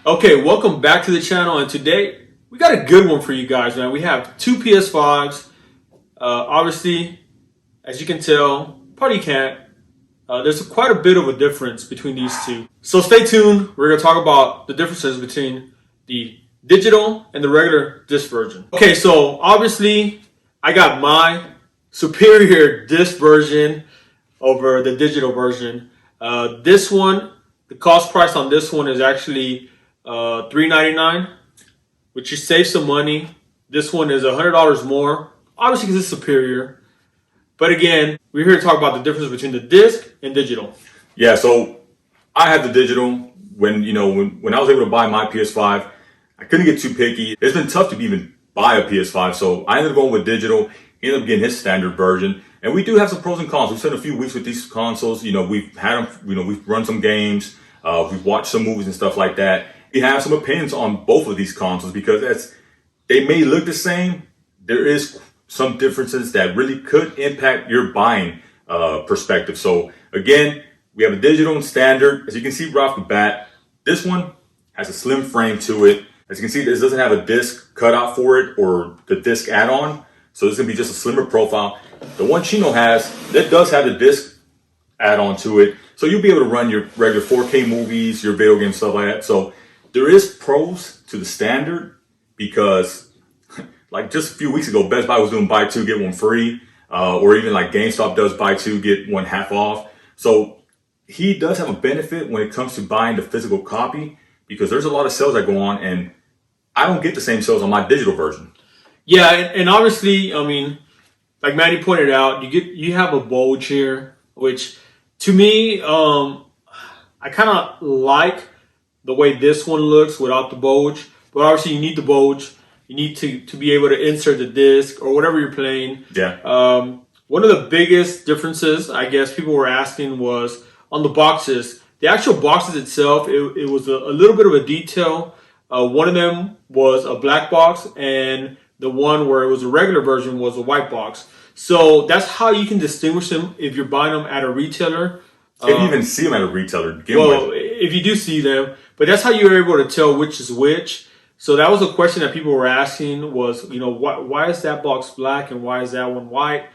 Okay, welcome back to the channel, and today we got a good one for you guys, man. We have two PS5s. Obviously, as you can tell, probably can't. There's quite a bit of a difference between these two. So stay tuned. We're going to talk about the differences between the digital and the regular disc version. Okay, so obviously, I got my superior disc version over the digital version. This one, the cost price on this one is actually $399, which you save some money. This one is $100 more, obviously because it's superior. But again, we're here to talk about the difference between the disc and digital. Yeah, so I had the digital when I was able to buy my PS5. I couldn't get too picky. It's been tough to even buy a PS5, so I ended up going with digital. He ended up getting his standard version, and we do have some pros and cons. We've spent a few weeks with these consoles. We've had them. We've run some games. We've watched some movies and stuff like that. We have some opinions on both of these consoles because they may look the same. There is some differences that really could impact your buying perspective. So again, we have a digital and standard. As you can see right off the bat, this one has a slim frame to it. As you can see, this doesn't have a disc cutout for it or the disc add-on. So this is going to be just a slimmer profile. The one Chino has, that does have the disc add-on to it. So you'll be able to run your regular 4K movies, your video games, stuff like that. So there is pros to the standard because like just a few weeks ago, Best Buy was doing buy two, get one free. Or even like GameStop does buy two, get one half off. So he does have a benefit when it comes to buying the physical copy because there's a lot of sales that go on and I don't get the same sales on my digital version. Yeah, and obviously, I mean, like Manny pointed out, you have a bulge here, which to me, I kind of like the way this one looks without the bulge. But obviously, you need the bulge. You need to be able to insert the disc or whatever you're playing. Yeah. One of the biggest differences, I guess, people were asking was on the boxes. The actual boxes itself, it was a little bit of a detail. One of them was a black box, and the one where it was a regular version was a white box. So that's how you can distinguish them if you're buying them at a retailer. Can you even see them at a retailer? If you do see them, but that's how you're able to tell which is which. So that was a question that people were asking was, why is that box black and why is that one white?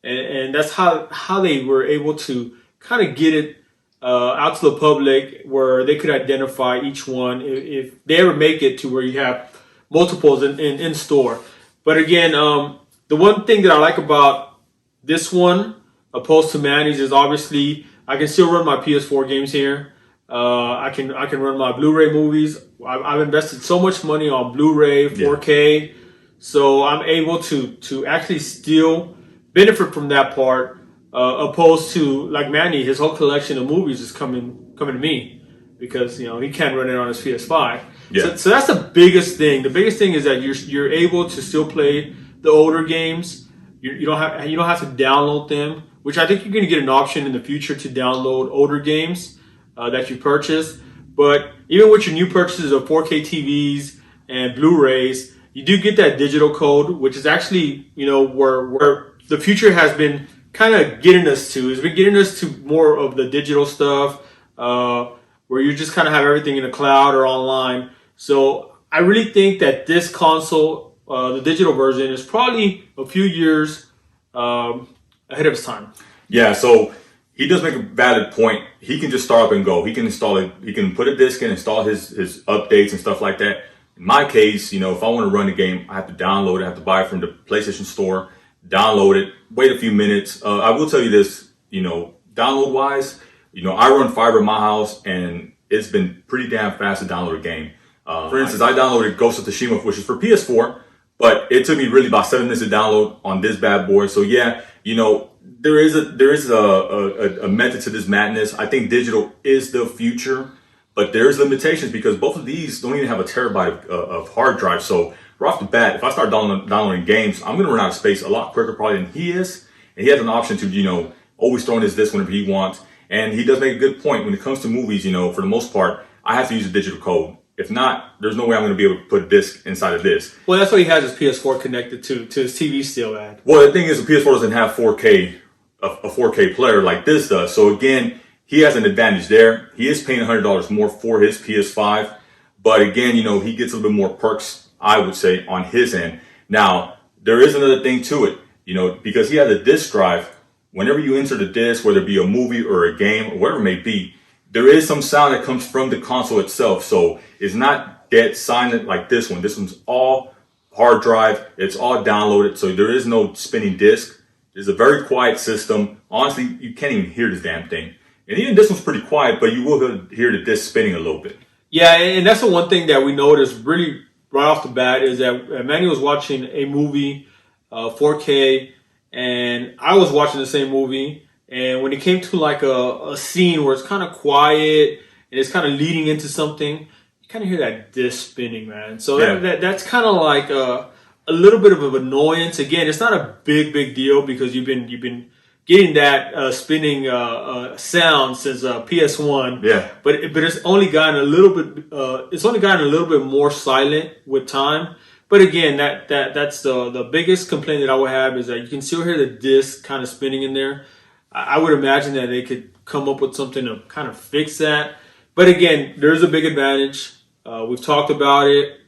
And that's how they were able to kind of get it out to the public where they could identify each one if they ever make it to where you have multiples in store. But again, the one thing that I like about this one opposed to Manny's is obviously I can still run my PS4 games here. I can run my Blu-ray movies. I've invested so much money on Blu-ray, 4K, so I'm able to actually still benefit from that part. Opposed to like Manny, his whole collection of movies is coming to me because he can't run it on his PS5. Yeah. So that's the biggest thing. The biggest thing is that you're able to still play the older games. You don't have to download them, which I think you're going to get an option in the future to download older games that you purchase. But even with your new purchases of 4K TVs and Blu-rays, you do get that digital code, which is actually where the future has been kind of getting us to. It's been getting us to more of the digital stuff, where you just kind of have everything in the cloud or online. So I really think that this console, the digital version, is probably a few years ahead of its time. Yeah, so he does make a valid point. He can just start up and go. He can install it. He can put a disc in, install his updates and stuff like that. In my case, if I want to run the game, I have to download it. I have to buy it from the PlayStation Store, download it, wait a few minutes. I will tell you this, download-wise, I run fiber in my house, and it's been pretty damn fast to download a game. For instance, I downloaded Ghost of Tsushima, which is for PS4, but it took me really about 7 minutes to download on this bad boy. So yeah, there is a method to this madness. I think digital is the future, but there's limitations because both of these don't even have a terabyte of hard drive. So right off the bat, if I start downloading games, I'm going to run out of space a lot quicker probably than he is. And he has an option to, always throw in his disc whenever he wants. And he does make a good point when it comes to movies, for the most part, I have to use a digital code. If not, there's no way I'm going to be able to put a disc inside of this. Well, that's what he has his PS4 connected to his TV still at. Well, the thing is, the PS4 doesn't have 4K, a 4K player like this does. So again, he has an advantage there. He is paying $100 more for his PS5. But again, he gets a little bit more perks, I would say, on his end. Now, there is another thing to it, because he has a disk drive. Whenever you insert a disk, whether it be a movie or a game or whatever it may be, there is some sound that comes from the console itself. So it's not dead silent like this one. This one's all hard drive. It's all downloaded. So there is no spinning disk. It's a very quiet system. Honestly, you can't even hear this damn thing. And even this one's pretty quiet, but you will hear the disc spinning a little bit. Yeah, and that's the one thing that we noticed really right off the bat is that Manny was watching a movie, 4K, and I was watching the same movie. And when it came to like a scene where it's kind of quiet and it's kind of leading into something, you kind of hear that disc spinning, man. So that's kind of like a little bit of an annoyance. Again, it's not a big deal because you've been getting that spinning sound since PS1. Yeah. But it's only gotten a little bit more silent with time. But again, that's the biggest complaint that I would have is that you can still hear the disc kind of spinning in there. I would imagine that they could come up with something to kind of fix that. But again, there's a big advantage. We've talked about it.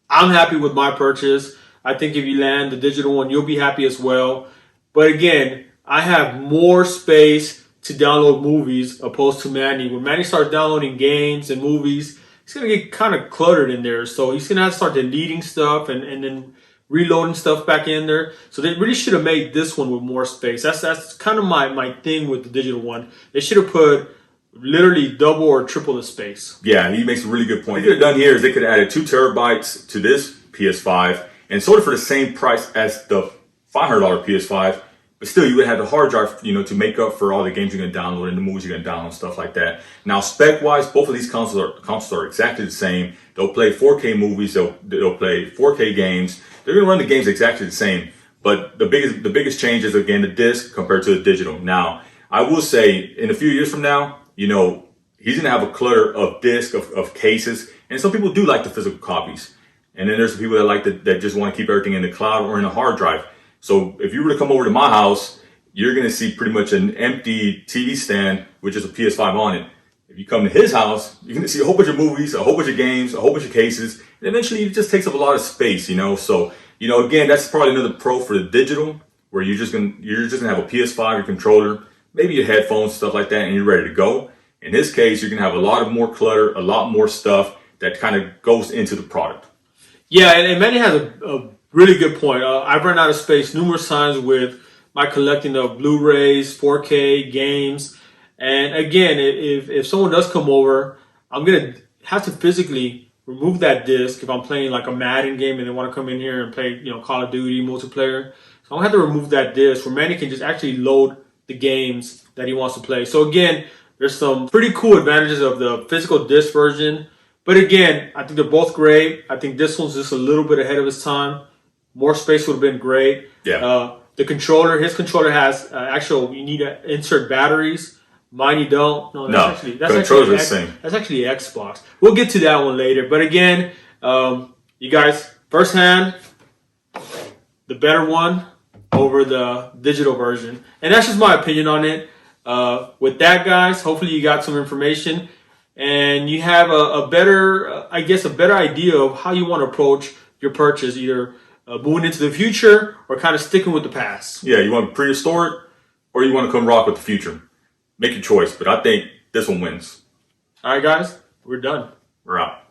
I'm happy with my purchase. I think if you land the digital one, you'll be happy as well. But again, I have more space to download movies opposed to Manny. When Manny starts downloading games and movies, it's going to get kind of cluttered in there. So he's going to have to start deleting stuff and then reloading stuff back in there. So they really should have made this one with more space. That's kind of my thing with the digital one. They should have put literally double or triple the space. Yeah, and he makes a really good point. What they could have done here is they could have added 2 terabytes to this PS5 and sold it for the same price as the $500 PS5. But still, you would have the hard drive, to make up for all the games you're going to download and the movies you're going to download, stuff like that. Now, spec-wise, both of these consoles are exactly the same. They'll play 4K movies. They'll play 4K games. They're going to run the games exactly the same. But the biggest change is, again, the disc compared to the digital. Now, I will say, in a few years from now, he's going to have a clutter of discs, of cases. And some people do like the physical copies. And then there's some people that just want to keep everything in the cloud or in a hard drive. So if you were to come over to my house, you're going to see pretty much an empty TV stand with just a PS5 on it. If you come to his house, you're going to see a whole bunch of movies, a whole bunch of games, a whole bunch of cases. And eventually it just takes up a lot of space, So, again, that's probably another pro for the digital, where you're just going to have a PS5, your controller, maybe your headphones, stuff like that, and you're ready to go. In his case, you're going to have a lot more clutter, a lot more stuff that kind of goes into the product. Yeah, and Manny has a really good point. I've run out of space numerous times with my collecting of Blu-rays, 4K games. And again, if someone does come over, I'm going to have to physically remove that disc if I'm playing like a Madden game and they want to come in here and play, Call of Duty multiplayer. So I'm going to have to remove that disc where Manny can just actually load the games that he wants to play. So again, there's some pretty cool advantages of the physical disc version. But again, I think they're both great. I think this one's just a little bit ahead of its time. More space would have been great. Yeah. The controller, his controller has you need to insert batteries. Mine you don't. No, that's the same. That's actually Xbox. We'll get to that one later. But again, you guys, firsthand, the better one over the digital version. And that's just my opinion on it. With that, guys, hopefully you got some information and you have a better idea of how you want to approach your purchase, either moving into the future or kind of sticking with the past. Yeah, you want to prehistoric or you want to come rock with the future. Make your choice, but I think this one wins. All right, guys, we're done. We're out.